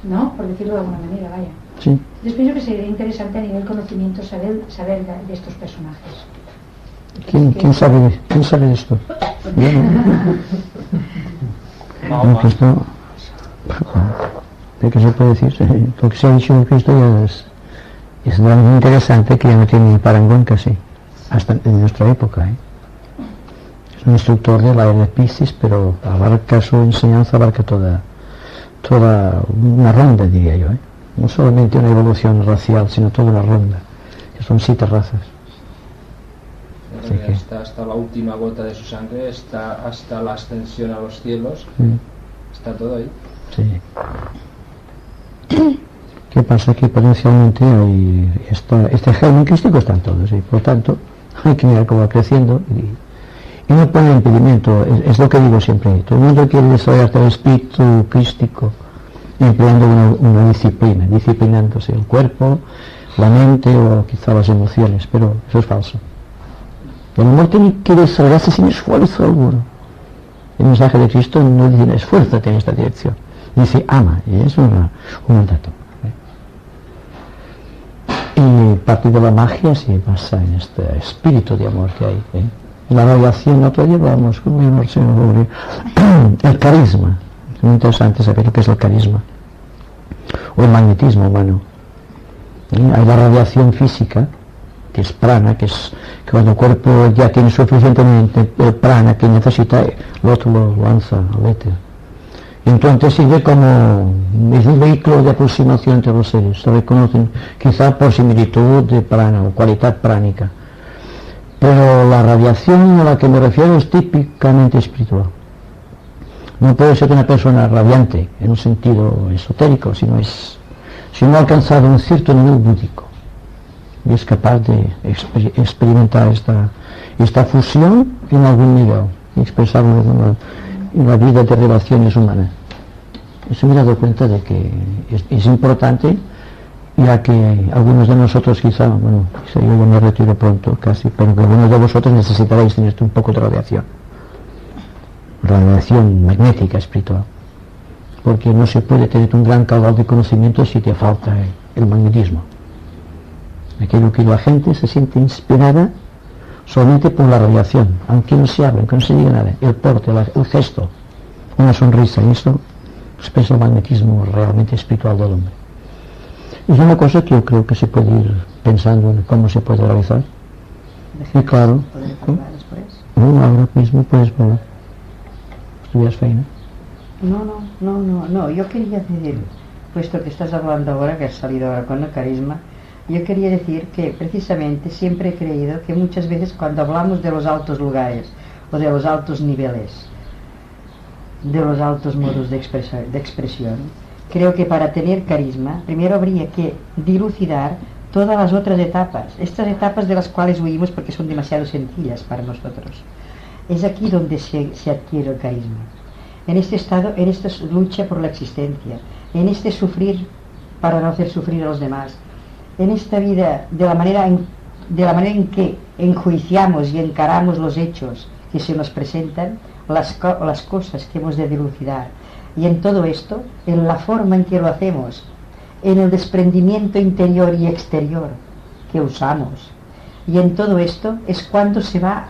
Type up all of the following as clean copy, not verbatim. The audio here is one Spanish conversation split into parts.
¿no? Por decirlo de alguna manera, vaya. Sí. Yo pienso que sería interesante a nivel conocimiento saber de estos personajes. ¿Quién sabe de esto? Yo no. No, que esto, ¿de qué se puede decir? Lo que se ha dicho de Cristo ya es muy interesante, que ya no tiene ni parangón casi, hasta en nuestra época. Es un instructor de la era de Piscis, pero abarca, su enseñanza abarca toda una ronda, diría yo. No solamente una evolución racial, sino toda una ronda, que son 7 razas. Está hasta la última gota de su sangre, está hasta la ascensión a los cielos, está todo ahí. Sí. ¿Qué pasa? Que potencialmente hay este germen crístico está en todos, y por tanto hay que mirar cómo va creciendo y no pone impedimento. Es lo que digo siempre, todo el mundo quiere desarrollar el espíritu crístico empleando una disciplina, disciplinándose el cuerpo, la mente o quizá las emociones, pero eso es falso. El amor tiene que desarrollarse sin esfuerzo alguno. El mensaje de Cristo no dice esfuérzate en esta dirección, dice ama, y es un mandato. Y parte de la magia se basa en este espíritu de amor que hay. La radiación, otro día vamos sobre el carisma. Es muy interesante saber lo que es el carisma o el magnetismo humano. Hay la radiación física, que es prana, que cuando el cuerpo ya tiene suficientemente prana que necesita, el otro lo lanza al éter. Y entonces sirve como un vehículo de aproximación entre los seres. Se reconocen quizá por similitud de prana o cualidad pránica. Pero la radiación a la que me refiero es típicamente espiritual. No puede ser una persona radiante en un sentido esotérico, si no ha alcanzado un cierto nivel búdico y es capaz de experimentar esta fusión en algún nivel y expresarlo en la vida de relaciones humanas. Eso me he dado cuenta de que es importante, ya que algunos de nosotros quizá yo me retiro pronto casi, pero que algunos de vosotros necesitaréis tener un poco de radiación magnética espiritual, porque no se puede tener un gran caudal de conocimiento si te falta el magnetismo, aquello que la gente se siente inspirada solamente por la radiación, aunque no se hable, aunque no se diga nada, el porte, el gesto, una sonrisa, y eso expresa el magnetismo realmente espiritual del hombre. Es una cosa que yo creo que se puede ir pensando en cómo se puede realizar. Y claro, ahora mismo puedes probar. ¿Estudias feina? No, yo quería decir, puesto que estás hablando ahora, que has salido ahora con el carisma, yo quería decir que precisamente siempre he creído que muchas veces cuando hablamos de los altos lugares o de los altos niveles, de los altos modos de expresión, creo que para tener carisma primero habría que dilucidar todas las otras etapas, estas etapas de las cuales huimos porque son demasiado sencillas para nosotros. Es aquí donde se adquiere el carisma, en este estado, en esta lucha por la existencia, en este sufrir para no hacer sufrir a los demás, en esta vida de la manera en que enjuiciamos y encaramos los hechos que se nos presentan, las cosas que hemos de dilucidar, y en todo esto, en la forma en que lo hacemos, en el desprendimiento interior y exterior que usamos, y en todo esto es cuando se va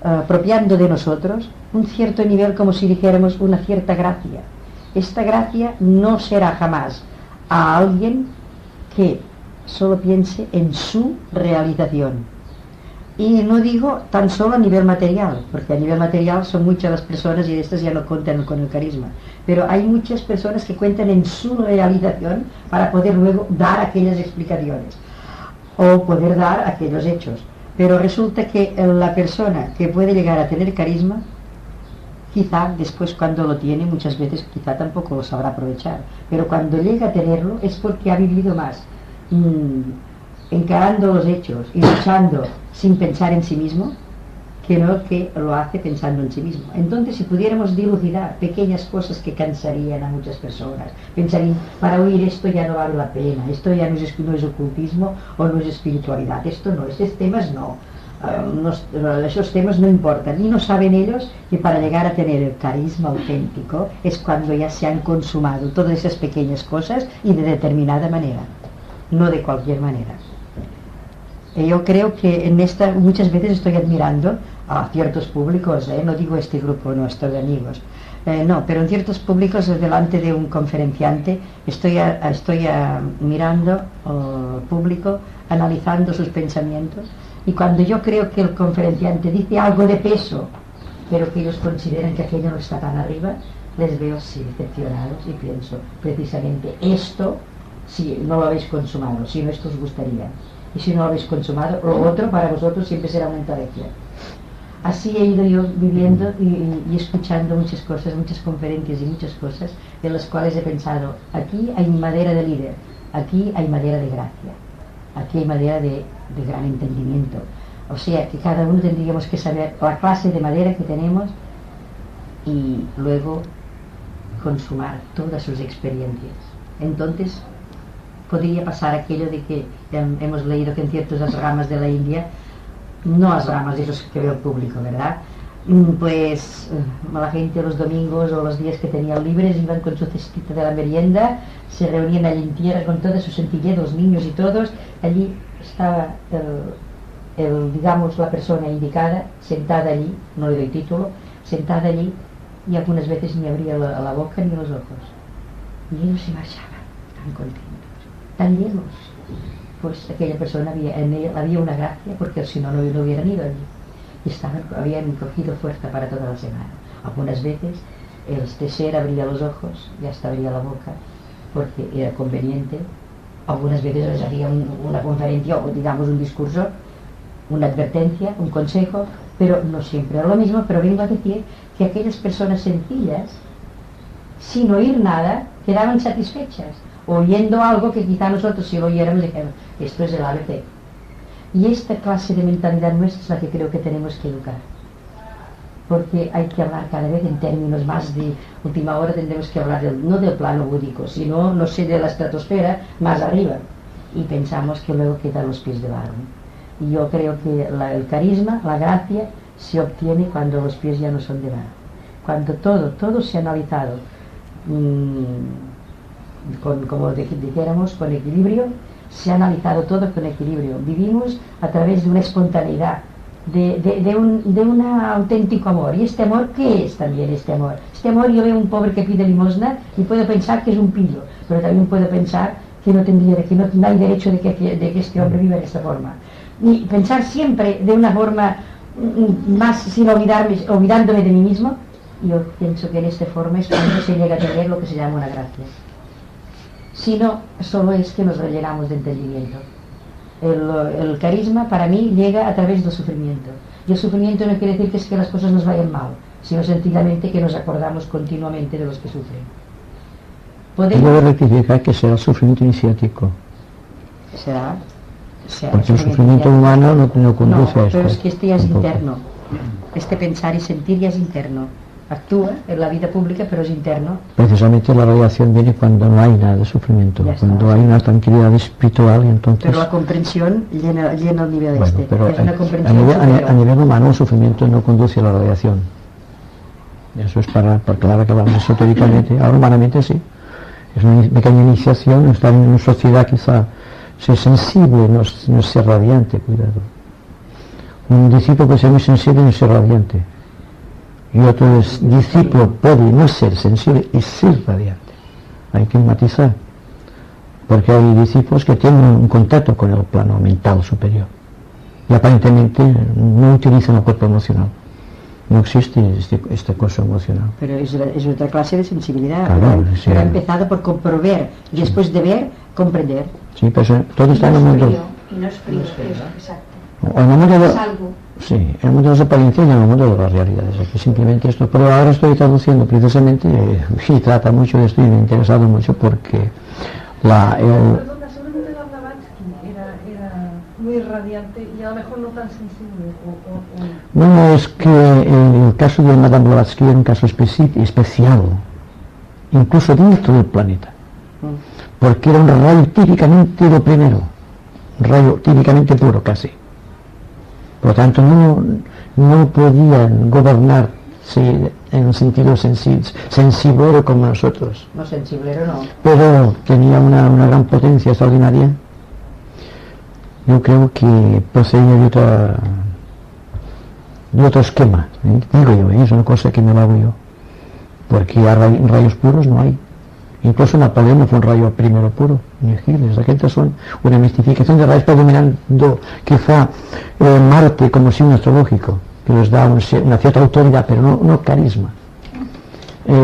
apropiando de nosotros un cierto nivel, como si dijéramos una cierta gracia. Esta gracia no será jamás a alguien que solo piense en su realización, y no digo tan solo a nivel material, porque a nivel material son muchas las personas y estas ya no cuentan con el carisma, pero hay muchas personas que cuentan en su realización para poder luego dar aquellas explicaciones o poder dar aquellos hechos. Pero resulta que la persona que puede llegar a tener carisma, quizá después cuando lo tiene, muchas veces quizá tampoco lo sabrá aprovechar, pero cuando llega a tenerlo es porque ha vivido más, encarando los hechos y luchando sin pensar en sí mismo, que no que lo hace pensando en sí mismo. Entonces, si pudiéramos dilucidar pequeñas cosas que cansarían a muchas personas, pensarían, para oír esto ya no vale la pena, esto ya no es ocultismo o no es espiritualidad, esto no, estos temas no, esos temas no importan, y no saben ellos que para llegar a tener el carisma auténtico es cuando ya se han consumado todas esas pequeñas cosas y de determinada manera, no de cualquier manera. Yo creo que en esta muchas veces estoy admirando a ciertos públicos, no digo este grupo nuestro de amigos, no, pero en ciertos públicos delante de un conferenciante estoy mirando al público, analizando sus pensamientos, y cuando yo creo que el conferenciante dice algo de peso, pero que ellos consideran que aquello no está tan arriba, les veo así decepcionados y pienso, precisamente esto, si no lo habéis consumado, si no esto os gustaría, y si no lo habéis consumado, lo otro para vosotros siempre será una entelequia. Así he ido yo viviendo y escuchando muchas cosas, muchas conferencias y muchas cosas en las cuales he pensado, aquí hay madera de líder, aquí hay madera de gracia, aquí hay madera de gran entendimiento. O sea que cada uno tendríamos que saber la clase de madera que tenemos y luego consumar todas sus experiencias. Entonces podría pasar aquello de que hemos leído que en ciertas ramas de la India, no las ramas de esos que ve el público, ¿verdad? Pues la gente los domingos o los días que tenían libres iban con su cestita de la merienda, se reunían allí en tierra con toda su sencillez, los niños y todos. Allí estaba digamos, la persona indicada, sentada allí, no le doy título, sentada allí, y algunas veces ni abría la boca ni los ojos. Y ellos se marchaban tan contentos, tan llenos. Pues aquella persona había una gracia, porque si no, no hubieran ido allí. Y habían cogido fuerza para toda la semana. Algunas veces el ser abría los ojos y hasta abría la boca, porque era conveniente. Algunas veces les hacía una conferencia o digamos un discurso, una advertencia, un consejo, pero no siempre era lo mismo. Pero vengo a decir que aquellas personas sencillas, sin oír nada, quedaban satisfechas, oyendo algo que quizá nosotros si lo oyéramos dijéramos, esto es el ABC. Y esta clase de mentalidad nuestra es la que creo que tenemos que educar, porque hay que hablar cada vez en términos más de última hora. Tendremos que hablar no del plano búdico, sino, no sé, de la estratosfera más arriba, y pensamos que luego quedan los pies de barro. Y yo creo que el carisma, la gracia, se obtiene cuando los pies ya no son de barro, cuando todo se ha analizado como dijéramos, con equilibrio. Se ha analizado todo con equilibrio. Vivimos a través de una espontaneidad, de un auténtico amor. ¿Y este amor qué es también este amor? Este amor, yo veo un pobre que pide limosna y puedo pensar que es un pillo, pero también puedo pensar que no hay derecho de que este hombre viva de esta forma. Y pensar siempre de una forma más sin olvidándome de mí mismo. Yo pienso que en esta forma es cuando se llega a tener lo que se llama una gracia. Si no, solo es que nos rellenamos de entendimiento. El carisma para mí llega a través del sufrimiento. Y el sufrimiento no quiere decir que es que las cosas nos vayan mal, sino sencillamente que nos acordamos continuamente de los que sufren. Debe rectificar que será el sufrimiento iniciático. Será porque el sufrimiento humano no conduce a esto. Pero es que este ya es interno. Este pensar y sentir ya es interno. Actúa en la vida pública, pero es interno. Precisamente la radiación viene cuando no hay nada de sufrimiento, cuando hay una tranquilidad espiritual, y entonces... Pero la comprensión llena el nivel pero es una comprensión a nivel humano el sufrimiento no conduce a la radiación. Eso es porque ahora que hablamos esotéricamente, ahora humanamente sí. Es una pequeña iniciación, estar en una sociedad quizá ser sensible, no ser radiante, cuidado. Un discípulo puede ser muy sensible y no ser radiante. Y otro discípulo puede no ser sensible y ser radiante. Hay que matizar, porque hay discípulos que tienen un contacto con el plano mental superior y aparentemente no utilizan el cuerpo emocional. No existe este curso emocional. Pero es otra clase de sensibilidad. Claro, sí. Pero ha empezado por comprobar y después de ver, comprender. Sí, pero todo está en el mundo. Y no es frío, exacto. En el mundo es algo. Sí, en el mundo de las apariencias y en el mundo de las realidades. Aquí simplemente esto. Pero ahora estoy traduciendo precisamente y trata mucho de esto y me ha interesado mucho porque Perdona, seguramente la Blavatsky era muy radiante y a lo mejor no tan sensible. No, es que el caso de Madame Blavatsky era un caso especial, incluso dentro del planeta, porque era un rayo típicamente lo primero, un rayo típicamente puro casi. Por lo tanto, no podían gobernarse en un sentido sensiblero como nosotros. No, sensiblero no. Pero tenía una gran potencia extraordinaria. Yo creo que poseía de otro esquema, digo yo, es una cosa que me lo hago yo, porque rayos puros no hay. Incluso Napoleón fue un rayo primero puro, ni Giles, aquellos son una mistificación de rayos predominando quizá Marte como signo astrológico, que les da una cierta autoridad, pero no carisma.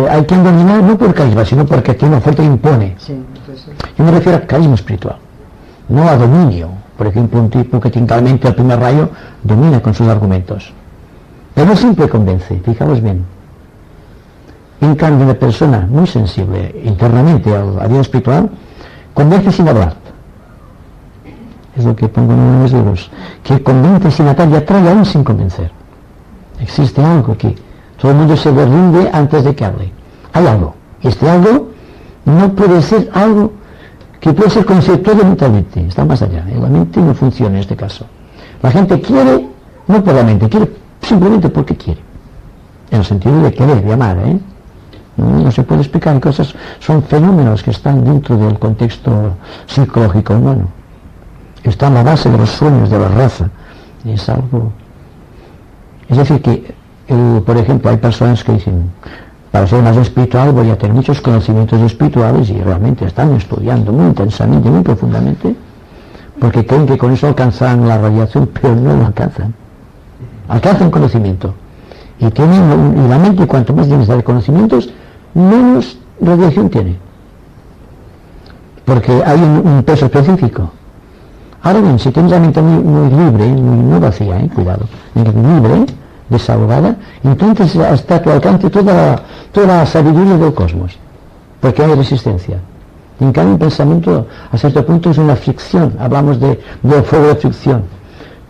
Hay quien domina no por carisma, sino porque tiene una fuerza que impone. Sí, pues sí. Yo me refiero a carisma espiritual, no a dominio. Por ejemplo, un tipo que claramente el primer rayo domina con sus argumentos, pero no siempre convence, fijaos bien. En cambio, una persona muy sensible internamente a la vida espiritual convence sin hablar. Es lo que pongo en uno de los libros, que convence sin atar y atrae aún sin convencer. Existe algo que todo el mundo se derrumbe antes de que hable. Hay algo. Este algo no puede ser algo que puede ser conceptual mentalmente, está más allá. La mente no funciona en este caso. La gente quiere, no por la mente, quiere simplemente porque quiere. En el sentido de querer, de amar, No se puede explicar, cosas son fenómenos que están dentro del contexto psicológico humano. Está en la base de los sueños de la raza. Es algo. Es decir, que, por ejemplo, hay personas que dicen, para ser más espiritual voy a tener muchos conocimientos espirituales, y realmente están estudiando muy intensamente, muy profundamente, porque creen que con eso alcanzan la radiación, pero no lo alcanzan. Alcanzan conocimiento. Y la mente, cuanto más densa de conocimientos, menos radiación tiene. Porque hay un peso específico. Ahora bien, si tienes la mente muy libre, no vacía, cuidado, libre, desahogada, entonces está a tu alcance toda la sabiduría del cosmos, porque hay resistencia. En cambio, el pensamiento a cierto punto es una fricción. Hablamos del fuego de fricción,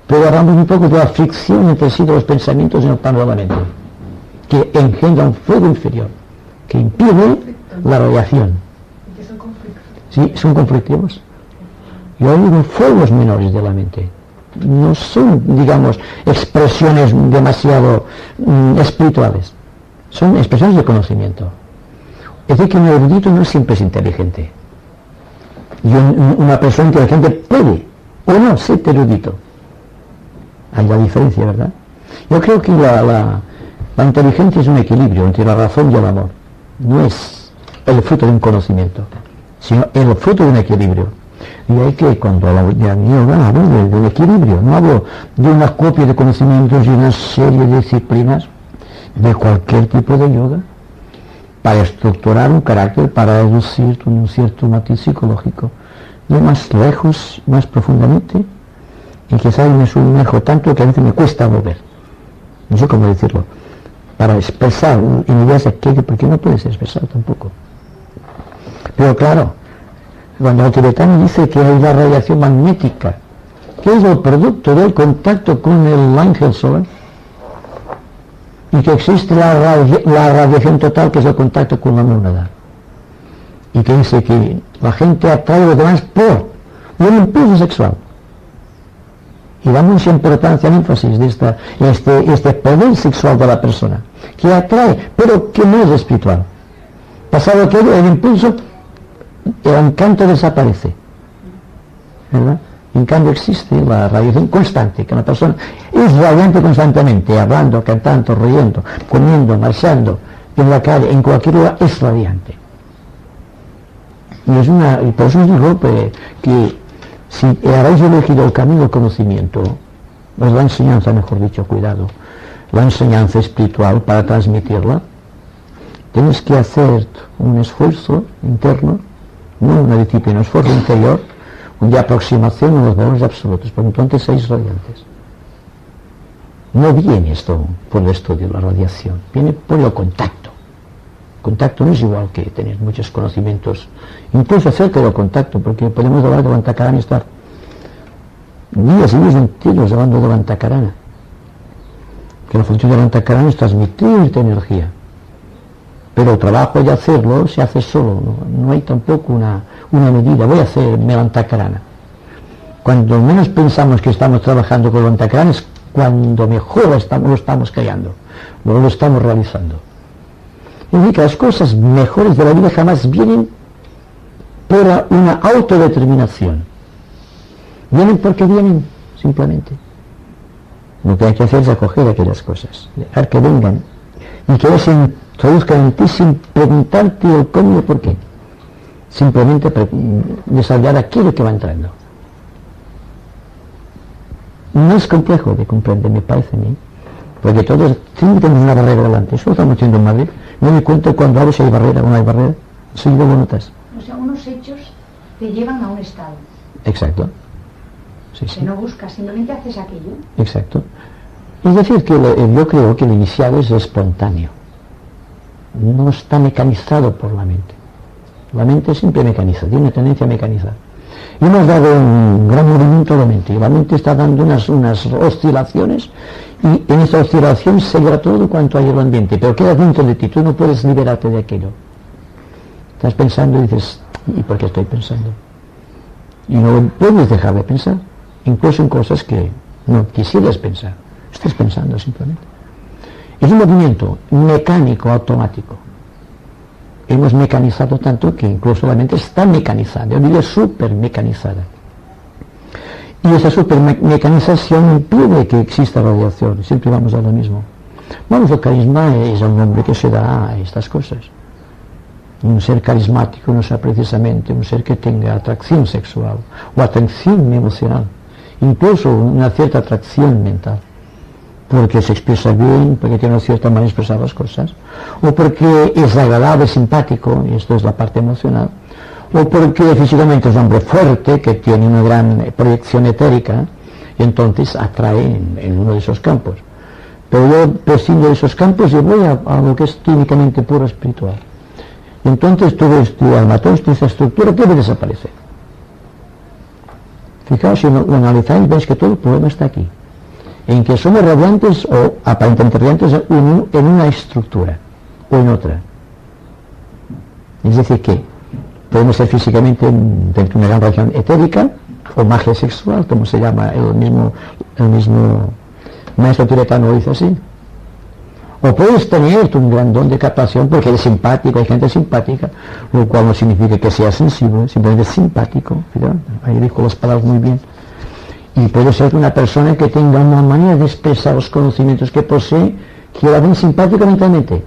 pero hablamos un poco de la fricción entre sí de los pensamientos en el plano de la mente, que engendra un fuego inferior que impide la radiación. ¿Y qué son conflictos? Sí, son conflictivos. Yo digo fuegos menores de la mente. No son, digamos, expresiones demasiado espirituales. Son expresiones de conocimiento. Es decir, que un erudito no siempre es inteligente. Y una persona inteligente puede o no ser erudito. Hay la diferencia, ¿verdad? Yo creo que la inteligencia es un equilibrio entre la razón y el amor. No es el fruto de un conocimiento, sino el fruto de un equilibrio. Y hay que, cuando hablo del equilibrio, no hablo de una copia de conocimientos y una serie de disciplinas de cualquier tipo de yoga para estructurar un carácter, para reducir un cierto matiz psicológico, de más lejos, más profundamente, y quizás me sumerjo tanto que a veces me cuesta volver. No sé cómo decirlo. Para expresar ideas aquello, porque no puedes expresar tampoco. Pero claro, cuando el tibetano dice que hay la radiación magnética, que es el producto del contacto con el ángel solar, y que existe la radiación total, que es el contacto con la monada, y que dice que la gente atrae a los demás por un impulso sexual, y da mucha importancia al énfasis de este poder sexual de la persona, que atrae, pero que no es espiritual. Pasado aquello, el impulso, el encanto desaparece, ¿verdad? En cambio existe la radiación constante, que una persona es radiante constantemente, hablando, cantando, riendo, comiendo, marchando, en la calle, en cualquier lugar, es radiante. Y por eso os digo que si habéis elegido el camino del conocimiento, pues la enseñanza, mejor dicho, cuidado, la enseñanza espiritual para transmitirla, tienes que hacer un esfuerzo interno, no una disciplina, un esfuerzo interior, de aproximación a los valores absolutos, por entonces sois radiantes. No viene esto por el estudio de la radiación, viene por el contacto. El contacto no es igual que tener muchos conocimientos, incluso acerca del contacto, porque podemos hablar de la antacarana y estar días y días enteros hablando de la antacarana. Que la función de la antacarana es transmitirte energía. Pero el trabajo de hacerlo se hace solo, no hay tampoco una medida, voy a hacer la antacarana. Cuando menos pensamos que estamos trabajando con la antacarana es cuando mejor lo estamos creando, lo estamos realizando. Es decir, que las cosas mejores de la vida jamás vienen por una autodeterminación. Vienen porque vienen, simplemente. Lo que hay que hacer es acoger aquellas cosas, dejar que vengan y que se introduzcan en ti sin preguntarte el cómo y el por qué. Simplemente desarrollar aquello que va entrando. No es complejo de comprender, me parece a mí, porque todos siempre tenemos una barrera delante. Eso lo estamos haciendo en Madrid. No me cuento cuando hablo si hay barrera o no hay barrera. Seguido lo notas. O sea, unos hechos te llevan a un estado. Exacto. Sí, Que no buscas, simplemente haces aquello. Exacto. Es decir, que yo creo que el iniciado es espontáneo. No está mecanizado por la mente. La mente siempre mecaniza, tiene una tendencia a mecanizar. Y hemos dado un gran movimiento a la mente. Y la mente está dando unas oscilaciones, y en esa oscilación se lleva todo cuanto hay en el ambiente, pero queda dentro de ti, tú no puedes liberarte de aquello. Estás pensando y dices, ¿y por qué estoy pensando? Y no puedes dejar de pensar, incluso en cosas que no quisieras pensar. Estás pensando simplemente. Es un movimiento mecánico, automático. Hemos mecanizado tanto que incluso la mente está mecanizada, la vida es súper mecanizada. Y esa supermecanización impide que exista radiación, siempre vamos a lo mismo. Vamos, el carisma es el nombre que se da a estas cosas. Un ser carismático no sea precisamente un ser que tenga atracción sexual o atracción emocional, incluso una cierta atracción mental, porque se expresa bien, porque tiene una cierta manera de expresar las cosas, o porque es agradable, simpático, y esto es la parte emocional, o porque físicamente es un hombre fuerte, que tiene una gran proyección etérica, y entonces atrae en uno de esos campos. Pero yo prescindo de esos campos y voy a lo que es químicamente puro espiritual. Y entonces todo este alma, toda esta estructura debe desaparecer. Fijaos, si lo analizáis, veis que todo el problema está aquí, en que somos radiantes o aparentemente radiantes en una estructura o en otra. Es decir, que podemos ser físicamente dentro de una gran región etérica o magia sexual, como se llama el mismo maestro tibetano lo dice así. O puedes tener un gran don de captación porque eres simpático, hay gente simpática, lo cual no significa que seas sensible, simplemente simpático. Fíjate, ahí dijo las palabras muy bien. Y puede ser una persona que tenga una manera de expresar los conocimientos que posee, que la ven simpática mentalmente.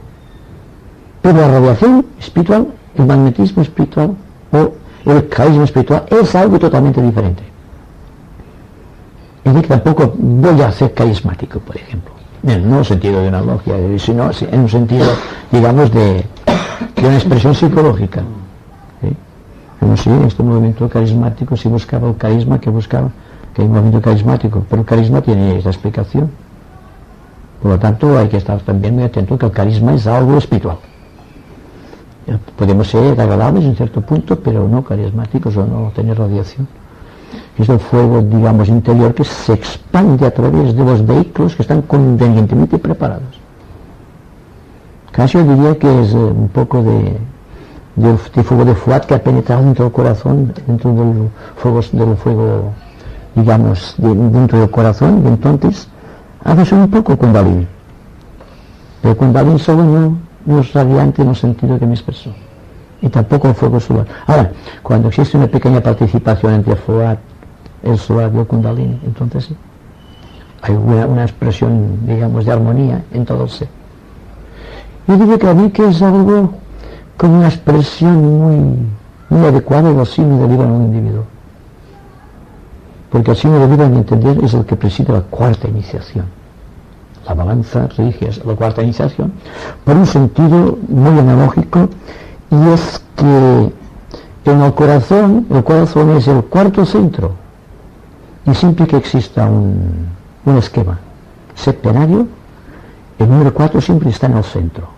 Pero la radiación espiritual, el magnetismo espiritual o el carisma espiritual es algo totalmente diferente. Es decir, que tampoco voy a ser carismático, por ejemplo. No en el sentido de una logia, sino en un sentido, digamos, de una expresión psicológica. ¿Sí? Pero sí, en este movimiento carismático sí buscaba el carisma que buscaba, que hay un movimiento carismático, pero el carisma tiene esa explicación. Por lo tanto, hay que estar también muy atento que el carisma es algo espiritual. Podemos ser agradables en cierto punto, pero no carismáticos o no tener radiación. Es el fuego, digamos, interior que se expande a través de los vehículos que están convenientemente preparados. Casi yo diría que es un poco de fuego de Fuat que ha penetrado dentro del corazón, dentro del fuego, digamos, dentro del corazón, y entonces hace un poco Kundalini. Pero Kundalini solo no es radiante en el sentido que me expresó, y tampoco el fuego solar. Ahora, cuando existe una pequeña participación entre Fuat, el solar y el Kundalini, entonces sí, hay una expresión, digamos, de armonía en todo el ser. Yo diría que a mí que es algo como una expresión muy adecuada del signo de vida en un individuo, porque el signo de vida, a mi entender, es el que preside la cuarta iniciación. La balanza rige la cuarta iniciación por un sentido muy analógico, y es que en el corazón es el cuarto centro, y siempre que exista un esquema septenario, el número 4 siempre está en el centro.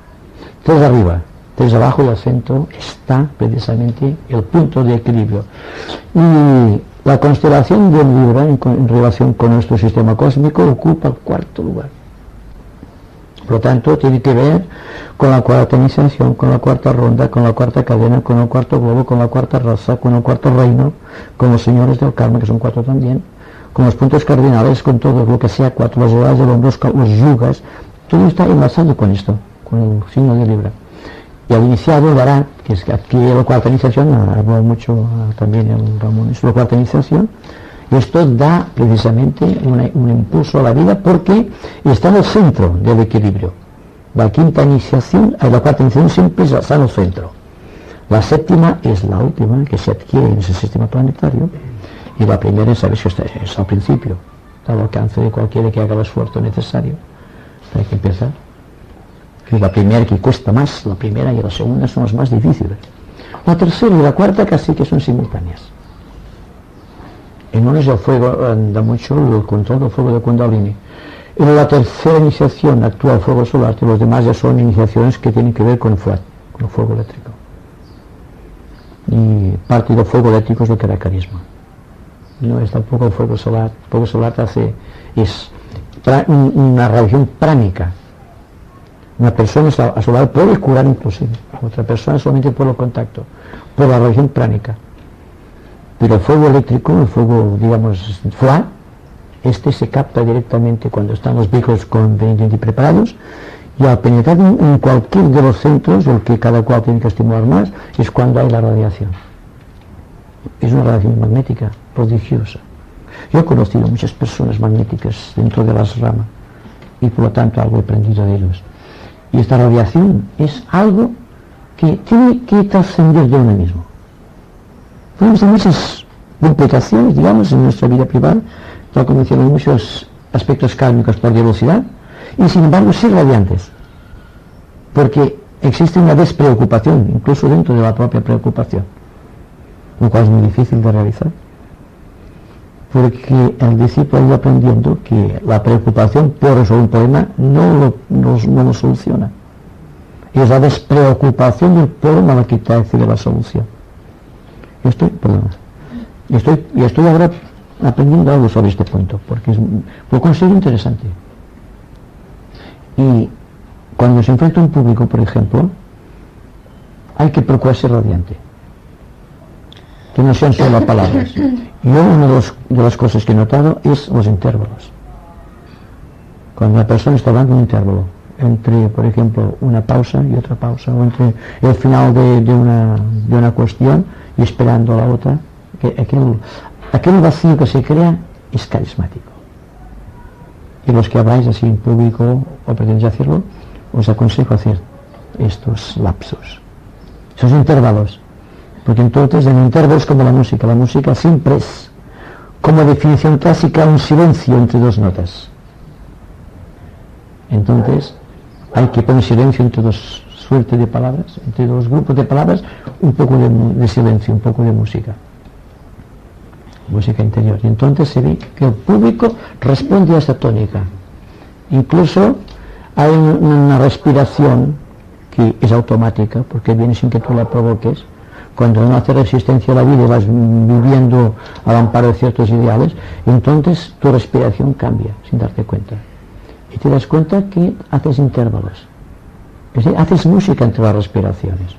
3 arriba, 3 abajo, y al centro está precisamente el punto de equilibrio. Y la constelación de Libra en relación con nuestro sistema cósmico ocupa el cuarto lugar. Por lo tanto, tiene que ver con la cuarta iniciación, con la cuarta ronda, con la cuarta cadena, con el cuarto globo, con la cuarta raza, con el cuarto reino, con los señores del karma, que son 4 también, con los puntos cardinales, con todo lo que sea 4, los grados de los yugas, todo está enlazado con esto, con el signo de Libra. Y al iniciado dará, que es aquí la cuarta iniciación, habló mucho también el Ramón, es la cuarta iniciación, y esto da precisamente un impulso a la vida porque está en el centro del equilibrio. La quinta iniciación, la cuarta iniciación siempre está en el centro. La séptima es la última que se adquiere en ese sistema planetario, y la primera, sabéis que es al principio, está al alcance de cualquiera que haga el esfuerzo necesario. Hay que empezar. Y la primera que cuesta más, la primera y la segunda son las más difíciles. La tercera y la cuarta casi que son simultáneas. En uno es el fuego, da mucho el control del fuego de Kundalini. En la tercera iniciación actúa el fuego solar, y los demás ya son iniciaciones que tienen que ver con el fuego eléctrico. Y parte del fuego eléctrico es lo que da carisma. No es tampoco el fuego solar. El fuego solar es una religión pránica. Una persona a solar puede curar inclusive, otra persona solamente por el contacto, por la religión pránica. Pero el fuego eléctrico, el fuego, digamos, flat, este se capta directamente cuando están los vehículos convenientemente preparados, y al penetrar en cualquier de los centros, el que cada cual tiene que estimular más, es cuando hay la radiación. Es una radiación magnética prodigiosa. Yo he conocido muchas personas magnéticas dentro de las ramas, y por lo tanto algo he aprendido de ellos. Y esta radiación es algo que tiene que trascender de uno mismo. Tenemos muchas implicaciones, digamos, en nuestra vida privada, tal como decíamos, muchos aspectos kármicos por velocidad, y sin embargo ser radiantes, porque existe una despreocupación, incluso dentro de la propia preocupación, lo cual es muy difícil de realizar, porque el discípulo ha ido aprendiendo que la preocupación por resolver un problema no lo soluciona. Es la despreocupación del problema la que te hace de la solución. Estoy ahora aprendiendo algo sobre este punto, porque lo considero interesante. Y cuando se enfrenta a un público, por ejemplo, hay que procurar ser radiante, que no sean solo palabras. Yo una de las cosas que he notado es los intervalos. Cuando una persona está dando un intervalo entre, por ejemplo, una pausa y otra pausa, o entre el final de una cuestión y esperando a la otra, aquel vacío que se crea es carismático. Y los que habláis así en público o pretendéis hacerlo, os aconsejo hacer estos lapsos, esos intervalos, porque entonces en intervalos como la música siempre es, como definición clásica, un silencio entre dos notas. Entonces hay que poner silencio entre dos suertes de palabras, entre dos grupos de palabras, un poco de silencio, un poco de música interior, y entonces se ve que el público responde a esta tónica. Incluso hay una respiración que es automática, porque viene sin que tú la provoques. Cuando no haces resistencia a la vida y vas viviendo al amparo de ciertos ideales, entonces tu respiración cambia sin darte cuenta, y te das cuenta que haces intervalos, es decir, haces música entre las respiraciones.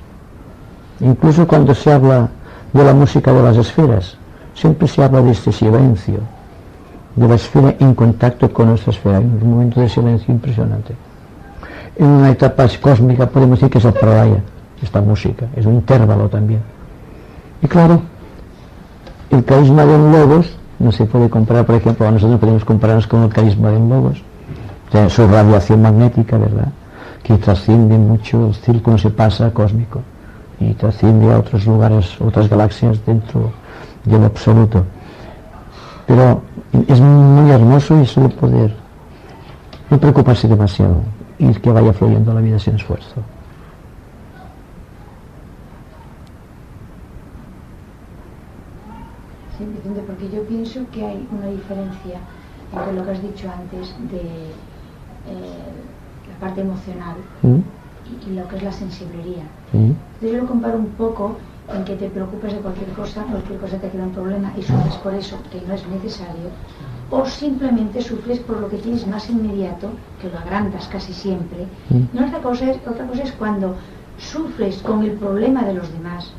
Incluso cuando se habla de la música de las esferas, siempre se habla de este silencio, de la esfera en contacto con nuestra esfera, en un momento de silencio impresionante. En una etapa cósmica podemos decir que es el pralaya, esta música, es un intervalo también. Y claro, el carisma de un logos no se puede comparar, por ejemplo, a nosotros no podemos compararnos con el carisma de un logos, o sea, su radiación magnética, ¿verdad?, que trasciende mucho el círculo se pasa cósmico y trasciende a otros lugares, otras galaxias dentro de lo absoluto. Pero es muy hermoso y solo poder no preocuparse demasiado y que vaya fluyendo la vida sin esfuerzo. Sí, Vicente, porque yo pienso que hay una diferencia entre lo que has dicho antes de la parte emocional y lo que es la sensiblería. Yo lo comparo un poco en que te preocupes de cualquier cosa te crea un problema y sufres por eso, que no es necesario, o simplemente sufres por lo que tienes más inmediato, que lo agrandas casi siempre. No, otra cosa es cuando sufres con el problema de los demás,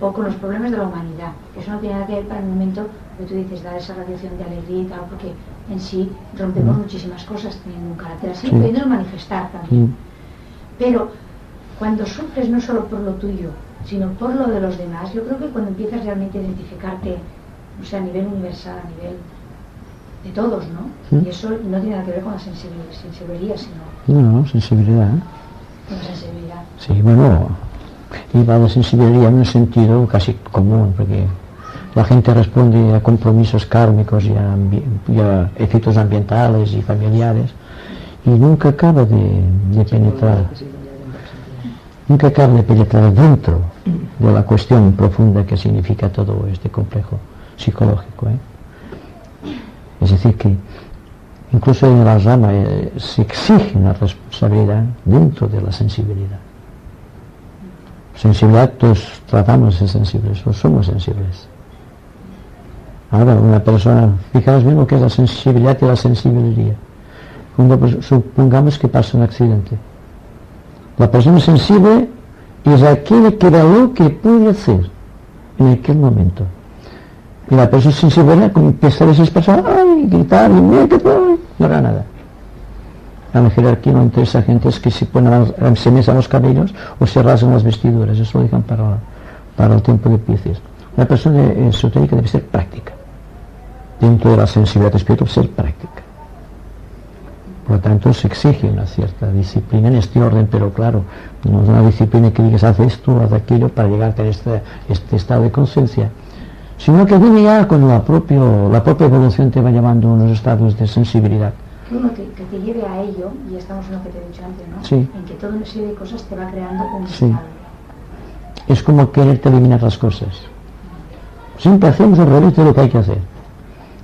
o con los problemas de la humanidad. Eso no tiene nada que ver para el momento que tú dices, dar esa radiación de alegría y tal, porque en sí rompemos muchísimas cosas teniendo un carácter así, pudiéndolo manifestar también. Pero cuando sufres no solo por lo tuyo, sino por lo de los demás, yo creo que cuando empiezas realmente a identificarte, o sea, a nivel universal, a nivel de todos, ¿no? Y eso no tiene nada que ver con la sensibilidad, sino... No, sensibilidad. Con la sensibilidad. Sí, bueno, y va la sensibilidad en un sentido casi común, porque la gente responde a compromisos kármicos y a efectos ambientales y familiares, y nunca acaba de penetrar. Nunca acaba de penetrar dentro de la cuestión profunda que significa todo este complejo psicológico. Es decir, que incluso en la rama se exige una responsabilidad dentro de la sensibilidad. Sensibilidad, todos tratamos de ser sensibles, o somos sensibles. Ahora, una persona, fijaos bien lo que es la sensibilidad y la sensibilidad. Supongamos que pasa un accidente. La persona sensible es aquella que da lo que puede hacer en aquel momento. Y la persona sensible empieza a desesperarse, ¡ay! Gritar, no hará nada. A la jerarquía no interesa a gente es que se mesan los cabellos o se rasan las vestiduras, eso lo dejan para el tiempo de Piscis. La persona esotérica debe ser práctica. Dentro de la sensibilidad espiritual debe ser práctica. Por lo tanto, se exige una cierta disciplina en este orden, pero claro, no es una disciplina que digas haz esto, haz aquello para llegar a este estado de conciencia, sino que viene ya con la propia evolución te va llevando a unos estados de sensibilidad. Uno que te lleve a ello, y estamos en lo que te he dicho antes, ¿no? Sí. En que toda una serie de cosas te va creando un Sí. estado. Es como quererte eliminar las cosas. Siempre hacemos al revés de lo que hay que hacer.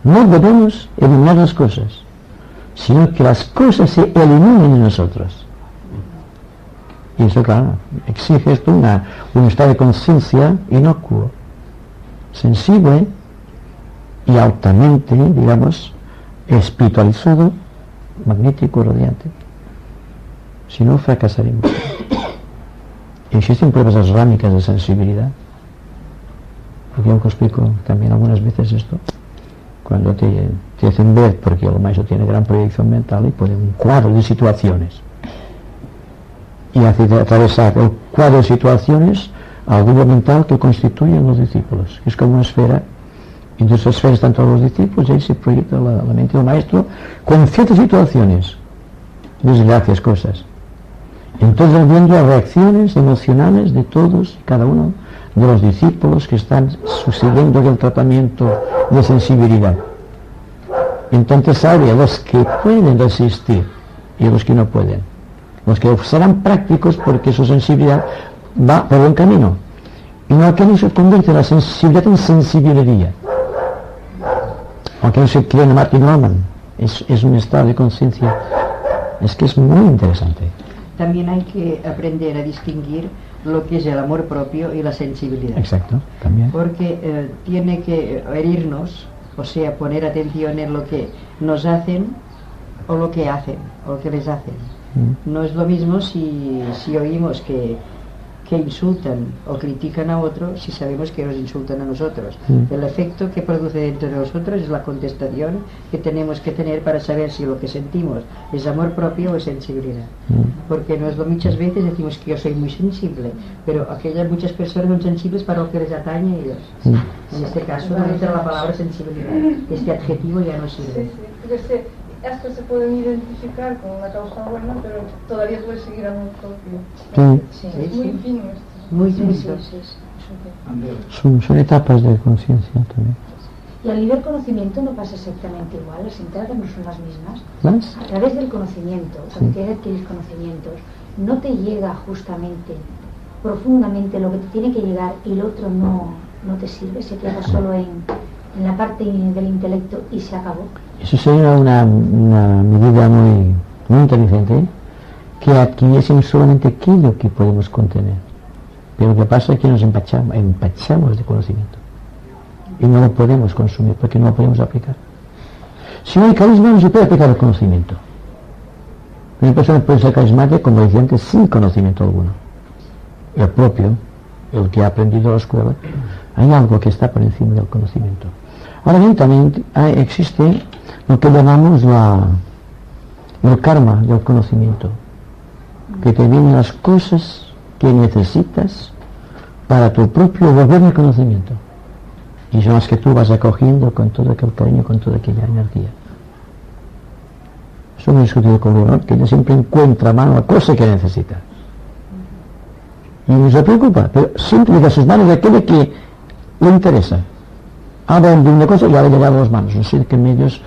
No debemos eliminar las cosas, sino que las cosas se eliminen de nosotros. Y eso, claro, exige esto un estado de conciencia inocuo, sensible y altamente, digamos, espiritualizado, magnético, radiante. Si no, fracasaremos. Existen pruebas rámicas de sensibilidad, porque yo os explico también algunas veces esto. Cuando te hacen ver, porque el maestro tiene gran proyección mental y pone un cuadro de situaciones y hace atravesar el cuadro de situaciones al grupo mental que constituyen los discípulos, que es como una esfera, y de esas esferas están todos los discípulos y ahí se proyecta la mente del maestro con ciertas situaciones, desgracias, cosas. Entonces van viendo las reacciones emocionales de todos y cada uno de los discípulos que están siguiendo el tratamiento de sensibilidad. Entonces sabe a los que pueden resistir y a los que no pueden. Los que serán prácticos porque su sensibilidad va por buen camino. Y no aquello se convierte la sensibilidad en sensibilidad. Aunque no se quiere Martin Norman, es un estado de conciencia. Es que es muy interesante. También hay que aprender a distinguir lo que es el amor propio y la sensibilidad. Exacto, también. Porque tiene que herirnos, o sea, poner atención en lo que nos hacen o lo que hacen, o lo que les hacen. No es lo mismo si oímos que insultan o critican a otros si sabemos que nos insultan a nosotros. El efecto que produce dentro de nosotros es la contestación que tenemos que tener para saber si lo que sentimos es amor propio o es sensibilidad. Porque muchas veces decimos que yo soy muy sensible, pero aquellas muchas personas son sensibles para lo que les atañe a ellos. En este caso no entra la palabra sensibilidad, este adjetivo ya no sirve. Hasta se pueden identificar con una causa buena, pero todavía puede seguir amor propio. Sí. Es muy fino esto. Muy Sí, fino. sí. Son etapas de conciencia también. Y al nivel conocimiento no pasa exactamente igual, las entradas no son las mismas. ¿Más? A través del conocimiento, cuando quieres adquirir conocimientos, no te llega justamente, profundamente lo que te tiene que llegar y el otro no te sirve, se queda solo en la parte del intelecto y se acabó. Eso sería una medida muy inteligente, que adquiriesen solamente aquello que podemos contener. Pero lo que pasa es que nos empachamos de conocimiento y no lo podemos consumir porque no lo podemos aplicar. Si no hay carisma, no se puede aplicar el conocimiento. Una persona puede ser carismática, como decía antes, sin conocimiento alguno. El propio el que ha aprendido a la escuela, hay algo que está por encima del conocimiento. Ahora bien, también existe lo que llamamos el karma del conocimiento, que te vienen las cosas que necesitas para tu propio volver de conocimiento, y son las que tú vas acogiendo con todo aquel cariño, con toda aquella energía. Eso me he discutido con uno, que ella siempre encuentra a mano la cosa que necesita y no se preocupa, pero siempre llega a sus manos de aquello que le interesa. Habla de una cosa y ahora llega a las manos, no sé qué medios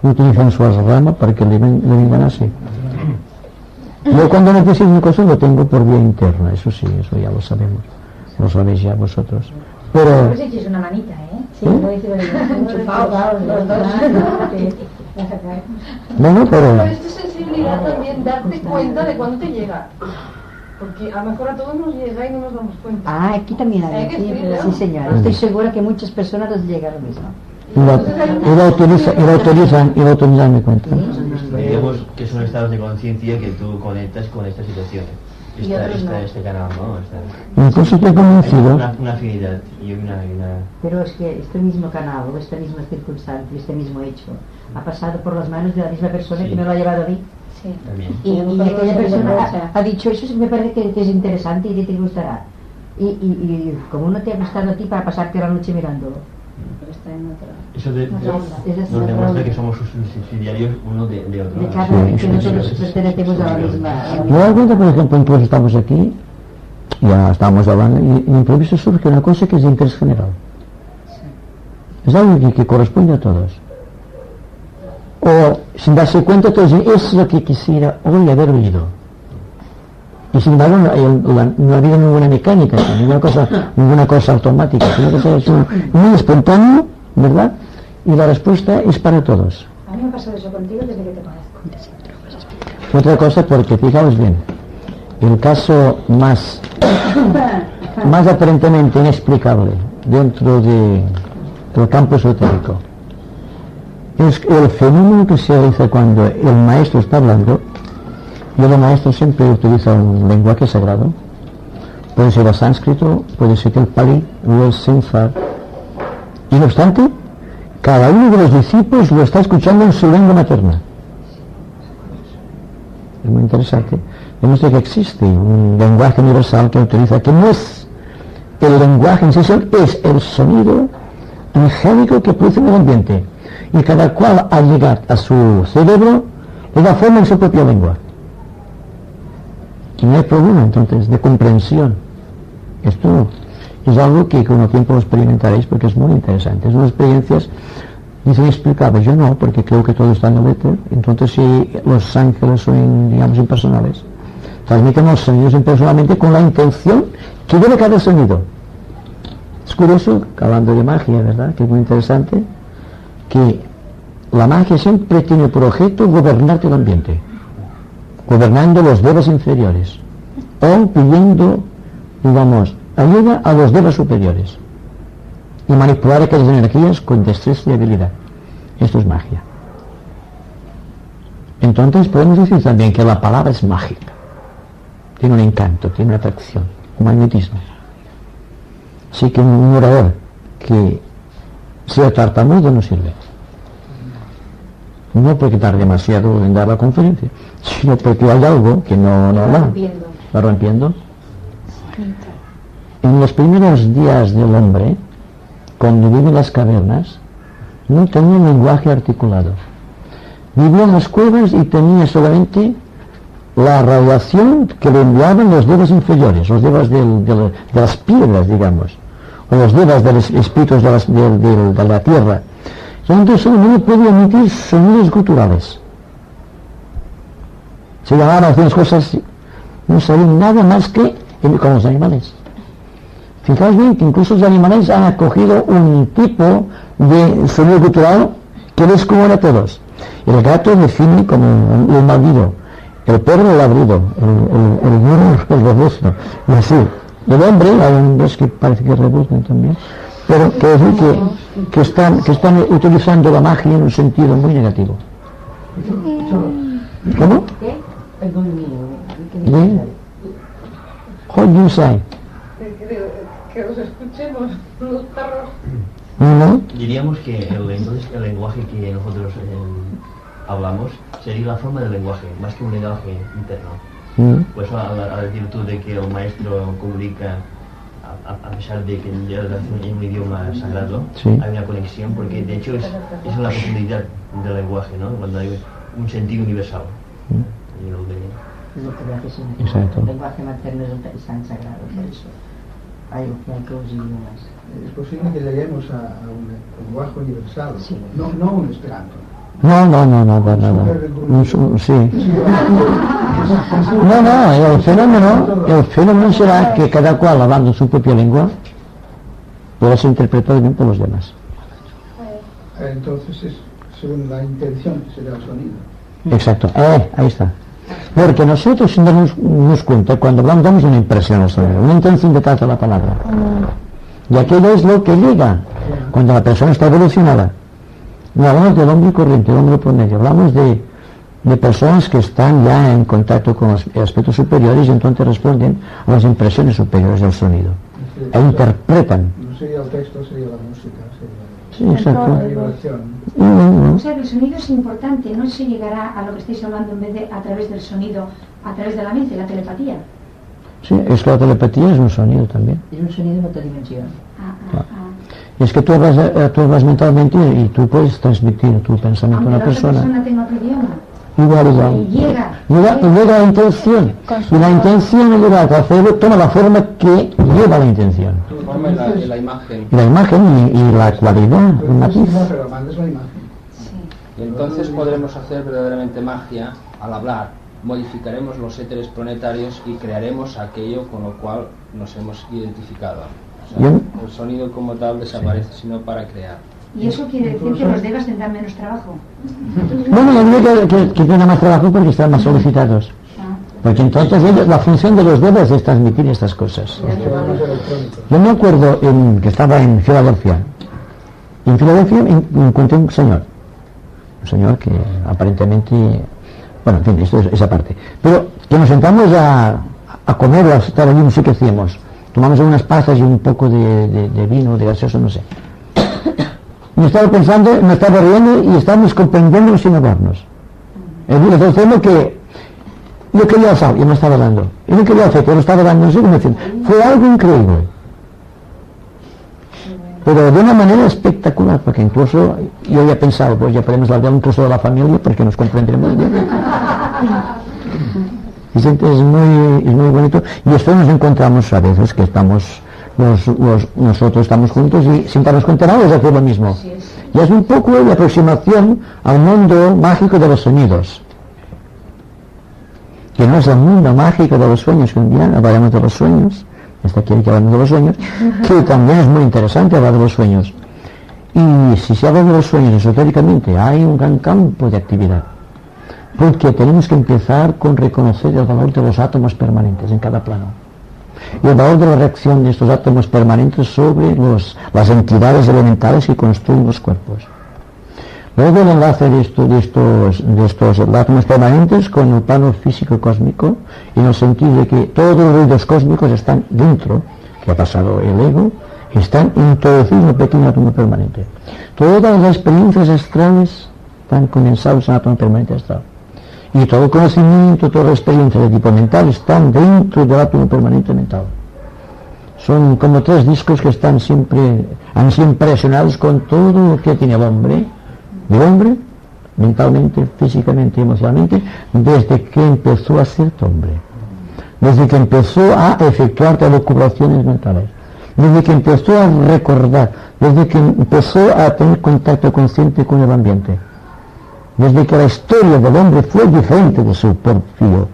utilizan su rama para que le vengan así. Yo cuando necesito una cosa lo tengo por vía interna, eso sí, eso ya lo sabemos, lo sabéis ya vosotros. Pero pues echis una manita, ¿eh? Sí, ¿eh? lo dice enchufados los dos. Bueno, Pero pero es tu sensibilidad también, darte cuenta de cuándo te llega. Porque a lo mejor a todos nos llega y no nos damos cuenta. Ah, aquí también hay. Hay que escribirlo. Sí, señora. Estoy segura que muchas personas les llega lo mismo. y lo utilizan mi cuenta. Digamos que son estados de conciencia que tú conectas con esta situación. Y otros no. Este canal, ¿no? Incluso estoy Hay convencido. una afinidad y una... Pero es que este mismo canal, o esta misma circunstancia, este mismo hecho, ha pasado por las manos de la misma persona Sí. que me lo ha llevado a mí. Sí. También. Y aquella persona ha dicho, eso sí me parece que es interesante y que te gustará. Y como no te ha gustado a ti para pasarte la noche mirándolo. Pero está en otro. Eso nos demuestra que somos subsidiarios uno de otro. De cada Sí, que nosotros pertenecemos a la misma. Me doy cuenta, por ejemplo, incluso estamos aquí, ya estamos hablando, y en improviso surge una cosa que es de interés general. Es algo que corresponde a todos. O sin darse cuenta, todos dicen, eso es lo que quisiera hoy haber oído. Y sin embargo no ha habido ninguna mecánica, ninguna cosa automática, sino que es muy espontáneo, ¿verdad? Y la respuesta es para todos. A mí me ha pasado eso contigo desde que te conozco. Otra cosa, porque fijaos bien, el caso más aparentemente inexplicable dentro del campo esotérico es el fenómeno que se realiza cuando el maestro está hablando, y el maestro siempre utiliza un lenguaje sagrado, puede ser el sánscrito, puede ser el pali o el senfar, y no obstante, cada uno de los discípulos lo está escuchando en su lengua materna. Es muy interesante. Demuestra que existe un lenguaje universal que utiliza, que no es el lenguaje en sí, es el sonido angélico que produce en el ambiente, y cada cual al llegar a su cerebro le da forma en su propia lengua, y no hay problema entonces de comprensión. Esto es algo que con el tiempo lo experimentaréis porque es muy interesante. Son experiencias inexplicables. Yo no, porque creo que todo está en el éter. Entonces, si los ángeles son, digamos, impersonales, transmiten los sonidos impersonalmente con la intención que debe cada sonido. Es curioso, hablando de magia, ¿verdad?, que es muy interesante, que la magia siempre tiene por objeto gobernarte el ambiente, gobernando los devas inferiores o pidiendo, digamos, ayuda a los devas superiores y manipular aquellas energías con destreza y habilidad. Esto es magia. Entonces podemos decir también que la palabra es mágica, tiene un encanto, tiene una atracción, un magnetismo. Así que un orador que sea tartamudo no sirve, no porque tarde demasiado en dar la conferencia, sino porque hay algo que no va rompiendo. En los primeros días del hombre, cuando vive en las cavernas, no tenía un lenguaje articulado. Vivía en las cuevas y tenía solamente la radiación que le enviaban los devas inferiores, los devas de las piedras, digamos, o los devas de los espíritus de la tierra. Entonces solamente podía emitir sonidos guturales. Se llamaban algunas cosas, no sabían nada más que con los animales. Fijaos bien que incluso los animales han acogido un tipo de sonido gutural que les común a todos. El gato define como un malvido, el perro el ladrido, el burro el rebuzno, y así. El hombre, hay hombres que parece que rebuznan también, pero que decir que están utilizando la magia en un sentido muy negativo. ¿Cómo? What do you say? que los escuchemos los perros. ¿No? Diríamos que entonces el lenguaje que nosotros hablamos sería la forma del lenguaje, más que un lenguaje interno. Pues a decir tú de que el maestro comunica, a pesar de que ya en un idioma sagrado, sí, hay una conexión, porque de hecho es la profundidad del lenguaje, ¿no? Cuando hay un sentido universal. Y Es lo que hace exacto. el lenguaje materno es tan sagrado, por eso hay que los idiomas. Es posible que lleguemos a un lenguaje universal, sí, no un esperanto. No, para nada. Sí. El fenómeno será que cada cual, hablando su propia lengua, pueda ser interpretado bien por los demás. Entonces es según la intención que se da al sonido. Exacto, ahí está. Porque nosotros, sin darnos cuenta, cuando hablamos damos una impresión al sonido, una intención detrás de la palabra. Y aquello es lo que llega cuando la persona está evolucionada. No hablamos del hombre corriente, del hombre promedio, hablamos de personas que están ya en contacto con los aspectos superiores y entonces responden a las impresiones superiores del sonido. E interpretan. No sería el texto, sería la música. Sí, exacto. La vibración. O sea, que el sonido es importante, no se llegará a lo que estáis hablando en vez de a través del sonido, a través de la mente, la telepatía. Sí, es que la telepatía es un sonido también. Es un sonido en otra dimensión. Y es que tú hablas mentalmente y tú puedes transmitir tu pensamiento a una persona. Aunque la otra persona tenga otro idioma. Igual. Llega la intención. Y la intención no llega al cerebro, toma la forma que lleva la intención. Forma la imagen. Y la imagen y la cualidad, el matiz. Pero mandas la imagen. Y entonces podremos hacer verdaderamente magia al hablar. Modificaremos los éteres planetarios y crearemos aquello con lo cual nos hemos identificado. O sea, el sonido como tal desaparece, sino para crear. ¿Y eso quiere decir que los devas tendrán menos trabajo? Bueno, yo digo que tienen más trabajo porque están más solicitados. Porque entonces la función de los devas es transmitir estas cosas. Yo me acuerdo que estaba en Filadelfia. Y en Filadelfia encontré un señor que aparentemente, bueno, en fin, esto es esa parte. Pero que nos sentamos a comer o a estar allí, no sé qué hacíamos. Tomamos unas pastas y un poco de vino, de gaseoso, no sé. Me estaba pensando, me estaba riendo y estábamos comprendiendo sin hablarnos. Entonces lo que yo quería hacer, yo me estaba dando. Yo no quería hacer, pero estaba dando, no sé cómo decir. Fue algo increíble. Pero de una manera espectacular, porque incluso yo había pensado, pues ya podemos hablar incluso de la familia porque nos comprenderemos bien. Y es muy bonito. Y después nos encontramos a veces que estamos nosotros estamos juntos y sin darnos cuenta nada es hacer lo mismo. Y es un poco la aproximación al mundo mágico de los sonidos. Que no es el mundo mágico de los sueños, que un día hablaremos de los sueños. Esta quiere que hablemos de los sueños, que también es muy interesante hablar de los sueños. Y si se habla de los sueños esotéricamente, hay un gran campo de actividad. Porque tenemos que empezar con reconocer el valor de los átomos permanentes en cada plano. Y el valor de la reacción de estos átomos permanentes sobre las entidades elementales que construyen los cuerpos. Luego el enlace de estos átomos permanentes con el plano físico cósmico, en el sentido de que todos los ruidos cósmicos están dentro, que ha pasado el ego, están introducidos en un pequeño átomo permanente. Todas las experiencias astrales están condensadas en el átomo permanente astral. Y todo el conocimiento, toda la experiencia de tipo mental están dentro del átomo permanente mental. Son como tres discos que han sido impresionados con todo lo que tiene el hombre, mentalmente, físicamente y emocionalmente, desde que empezó a ser hombre. Desde que empezó a efectuar elucubraciones mentales. Desde que empezó a recordar. Desde que empezó a tener contacto consciente con el ambiente. Desde que la historia del hombre fue diferente de su propio.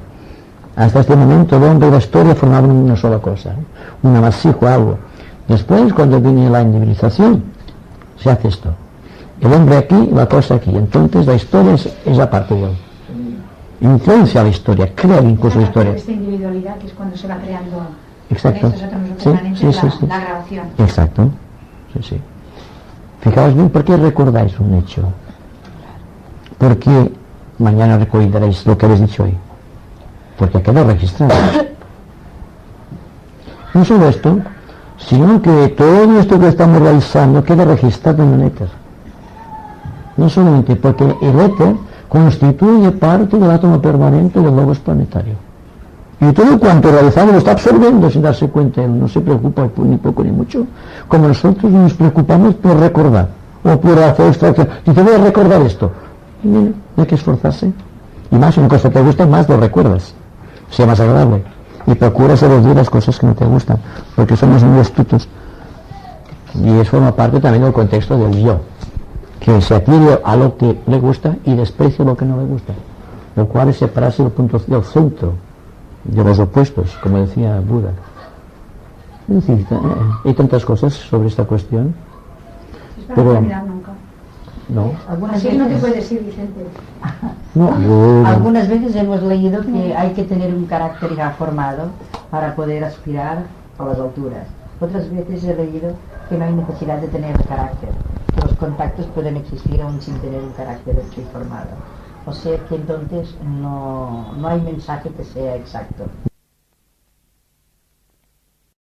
Hasta este momento el hombre y la historia formaban una sola cosa, un amasijo, algo. Después, cuando viene la individualización, se hace esto. El hombre aquí, la cosa aquí. Entonces la historia es aparte de él. Influencia la historia, crea incluso la historia. Esta individualidad que es cuando se va creando. Exacto. Estos átomos permanentes, la grabación. Exacto. Sí. Fijaos bien, ¿por qué recordáis un hecho? Porque mañana recordaréis lo que habéis dicho hoy. Porque quedó registrado. No solo esto, sino que todo esto que estamos realizando queda registrado en el éter. No solamente porque el éter constituye parte del átomo permanente del logos planetario. Y todo cuanto realizamos lo está absorbiendo sin darse cuenta. Él no se preocupa ni poco ni mucho, como nosotros nos preocupamos por recordar o por hacer extracción. Dice, voy a recordar esto. Y mira, no hay que esforzarse. Y más, si una cosa te gusta, más lo recuerdas. Sea más agradable. Y procuras eludir las cosas que no te gustan, porque somos muy astutos. Y eso forma parte también del contexto del yo, que se atiende a lo que le gusta y desprecia lo que no le gusta, lo cual es separarse del punto del centro de los opuestos, como decía Buda. Es decir, hay tantas cosas sobre esta cuestión, pero no. Así no te puedes ir, Vicente. No, Algunas veces hemos leído que hay que tener un carácter ya formado para poder aspirar a las alturas. Otras veces he leído que no hay necesidad de tener carácter, que los contactos pueden existir aún sin tener un carácter formado. O sea que entonces no hay mensaje que sea exacto.